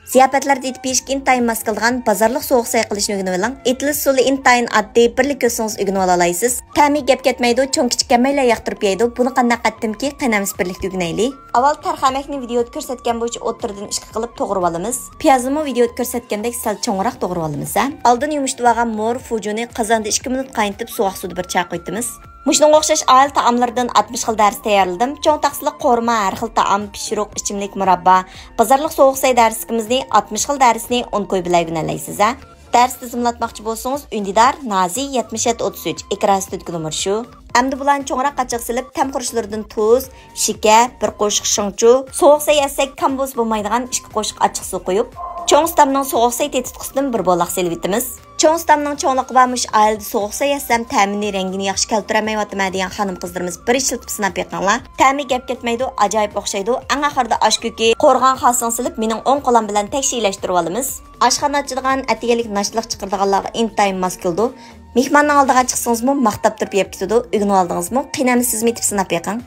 Ziyofatlarda etib yeyishga intayin mos keladigan bozorlik sovuq say qilishni o'rganib oling. Etilish usuli intayin oddiy, birlik ko'rsangiz o'rganib olasizlar. Ta'mi gap ketmaydi, cho'ng kichik kammaylar yoqtirib yeydi. Buni qanday qaddimki, qaynamiz birlikda o'rganaylik. Avval tarxamakni videoda ko'rsatgan bo'yicha o'ttirdan ishqa qilib to'g'rib olamiz. Piyozni videoda ko'rsatgandek sal cho'ngroq to'g'rib olamiz. Oldin yumishtirib olgan mo'r fujuni qozonda 2 minut qaynatib sovuq suvda bir choy qo'yamiz. Mushunga o'xshash oil taomlardan 60 xil dars tayyorladim. Cho'ng taqsiliq qo'rma, har xil taom, pishiriq, ichimlik, murabba, bozorlik sovuq say darskimizni 60 xil darsni 10 qo'y bilan o'rganaysiz. Dars tizimlatmoqchi bo'lsangiz, Undidar Nazi 7733 ekran üstündeki numar şu. Endi bulan cho'ngroq qachaq silib, tam qurishlardan tuz, shakar, bir qo'shiq shingchu, sovuq say yasak kamboz bo'lmaydigan 2 qo'shiq achchiq suv qo'yib, cho'ng stamning sovuq say tetitqisidan bir bo'loq silib etamiz. Cho'ng stamning cho'nliqi varmış ailda sovuq say yasam ta'mini rangini yaxshi keltirmayapman degan xonim qizlarimiz bir ishlatib sinab beqinglar. Ta'mi gap ketmaydi, ajoyib o'xshaydi. Eng oxirida oshko'ki, qo'rg'on xalsini silib, mening 10 qo'lim bilan tekshirlashtirib olamiz. Oshxona ochadigan atiyalik nashliq chiqirdiganlarga intayin mos keldi. Mehmonning oldiga chiqsangizmi, maqtab turib yeb ketadi. O'rganib oldingizmi, qiynamsizmi deb sinab beqing.